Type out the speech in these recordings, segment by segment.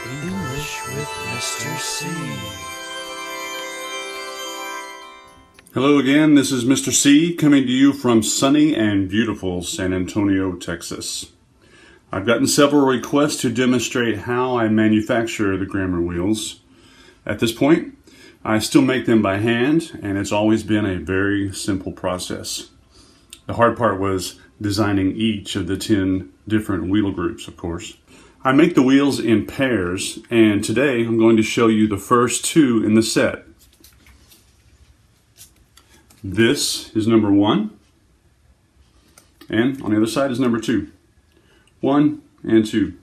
English with Mr. C. Hello again, this is Mr. C coming to you from sunny and beautiful San Antonio, Texas. I've gotten several requests to demonstrate how I manufacture the grammar wheels. At this point, I still make them by hand, and it's always been a very simple process. The hard part was designing each of the 10 different wheel groups, of course. I make the wheels in pairs, and today I'm going to show you the first 2 in the set. This is number 1, and on the other side is number 2. 1 and 2.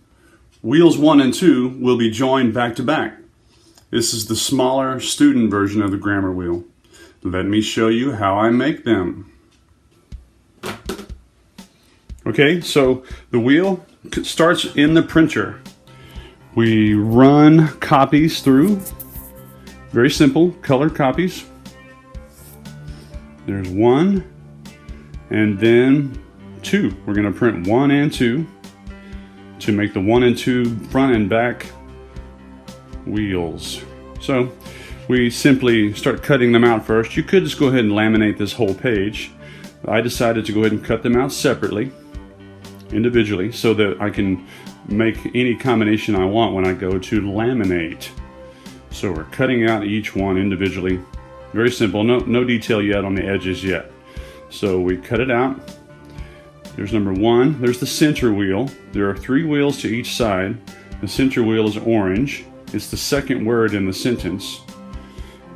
Wheels 1 and 2 will be joined back to back. This is the smaller student version of the grammar wheel. Let me show you how I make them. Okay, so the wheel starts in the printer. We run copies through. Very simple, colored copies. There's 1 and then 2. We're going to print 1 and 2 to make the 1 and 2 front and back wheels. So we simply start cutting them out first. You could just go ahead and laminate this whole page. I decided to go ahead and cut them out separately, individually, so that I can make any combination I want when I go to laminate. So we're cutting out each one individually. Very simple, no detail yet on the edges yet. So we cut it out. There's number 1. There's the center wheel. There are 3 wheels to each side. The center wheel is orange. It's the second word in the sentence.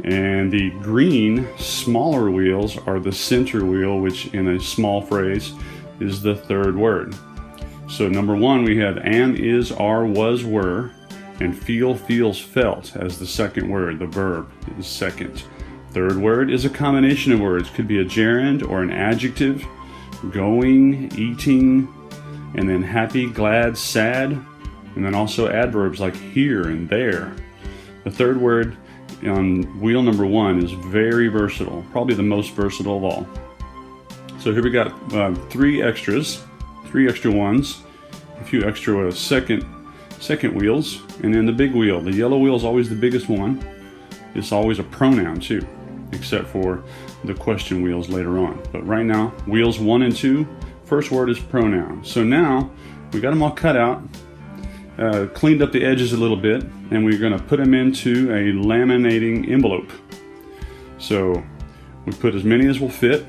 And the green, smaller wheels are the center wheel, which in a small phrase is the third word. So number 1, we have am, is, are, was, were, and feel, feels, felt as the second word. The verb is second. Third word is a combination of words. Could be a gerund or an adjective. Going, eating, and then happy, glad, sad, and then also adverbs like here and there. The third word on wheel number 1 is very versatile, probably the most versatile of all. So here we got 3 extra ones, a few extra second wheels, and then the big wheel. The yellow wheel is always the biggest one. It's always a pronoun too, except for the question wheels later on. But right now, wheels 1 and 2, first word is pronoun. So now we got them all cut out, cleaned up the edges a little bit, and we're going to put them into a laminating envelope. So we put as many as will fit.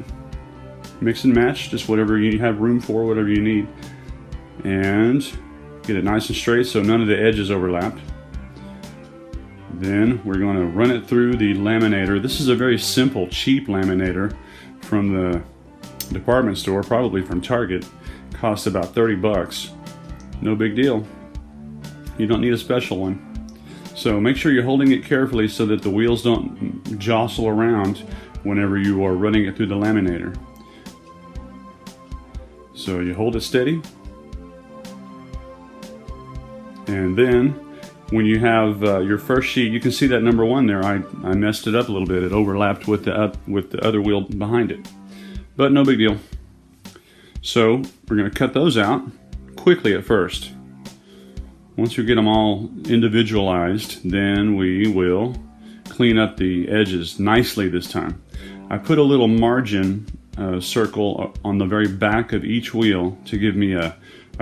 Mix and match, just whatever you have room for, whatever you need. And get it nice and straight so none of the edges overlap. Then we're going to run it through the laminator. This is a very simple, cheap laminator from the department store, probably from Target. Costs about 30 bucks. No big deal. You don't need a special one. So make sure you're holding it carefully so that the wheels don't jostle around whenever you are running it through the laminator. So you hold it steady, and then when you have your first sheet, you can see that number 1 there. I messed it up a little bit. It overlapped with the other wheel behind it, but no big deal. So we're going to cut those out quickly at first. Once we get them all individualized, then we will clean up the edges nicely this time. I put a little margin circle on the very back of each wheel to give me a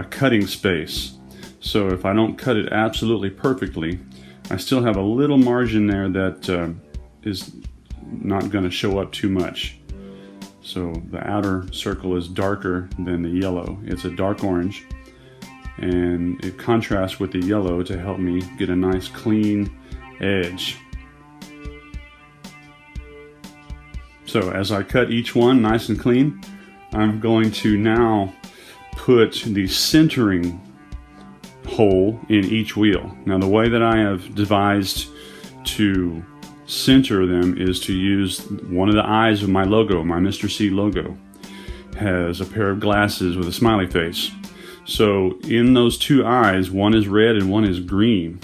cutting space. So if I don't cut it absolutely perfectly, I still have a little margin there that is not going to show up too much. So the outer circle is darker than the yellow. It's a dark orange, and it contrasts with the yellow to help me get a nice clean edge. So as I cut each one nice and clean, I'm going to now put the centering hole in each wheel. Now the way that I have devised to center them is to use one of the eyes of my logo. My Mr. C logo has a pair of glasses with a smiley face. So in those 2 eyes, one is red and one is green.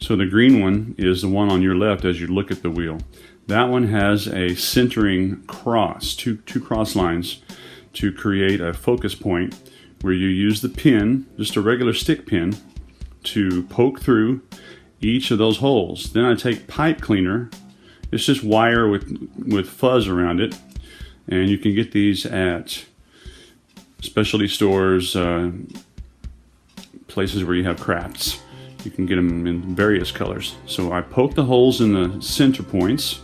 So the green one is the one on your left as you look at the wheel. That one has a centering cross, two cross lines to create a focus point where you use the pin, just a regular stick pin, to poke through each of those holes. Then I take pipe cleaner. It's just wire with fuzz around it, and you can get these at specialty stores, places where you have crafts. You can get them in various colors. So I poke the holes in the center points,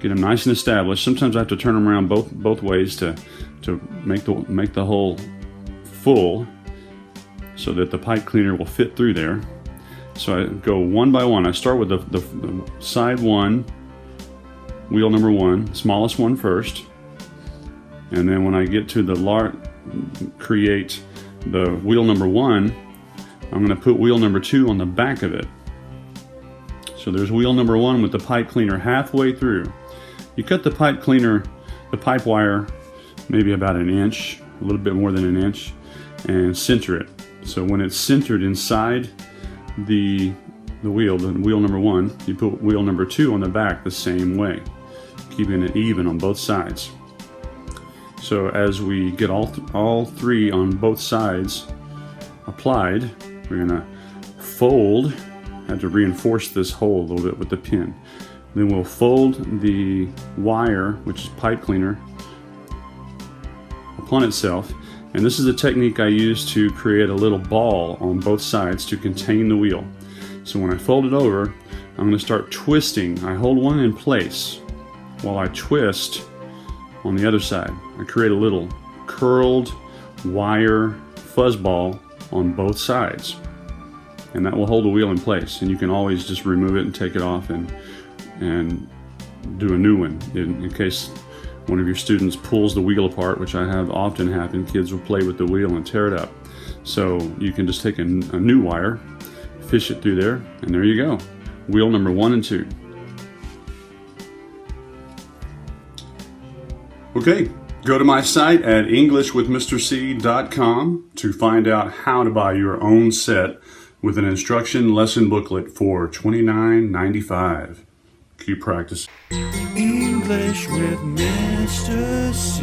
get them nice and established. Sometimes I have to turn them around both ways to make the hole full, so that the pipe cleaner will fit through there. So I go one by one. I start with the side one, wheel number one, smallest one first, and then when I get to create the wheel number one, I'm going to put wheel number two on the back of it. So there's wheel number one with the pipe cleaner halfway through. You cut the pipe cleaner, the pipe wire, maybe about an inch, a little bit more than an inch, and center it. So when it's centered inside the wheel number one, you put wheel number two on the back the same way, keeping it even on both sides. So as we get all three on both sides applied, we're gonna fold. I have to reinforce this hole a little bit with the pin. Then we'll fold the wire, which is pipe cleaner, upon itself. And this is a technique I use to create a little ball on both sides to contain the wheel. So when I fold it over, I'm going to start twisting. I hold one in place while I twist on the other side. I create a little curled wire fuzz ball on both sides. And that will hold the wheel in place. And you can always just remove it and take it off and do a new one in case one of your students pulls the wheel apart, which I have often happen. Kids will play with the wheel and tear it up. So you can just take a new wire, fish it through there, and there you go. Wheel number one and two. Okay, go to my site at EnglishWithMrC.com to find out how to buy your own set with an instruction lesson booklet for $29.95. Keep practicing. English with Mr. C.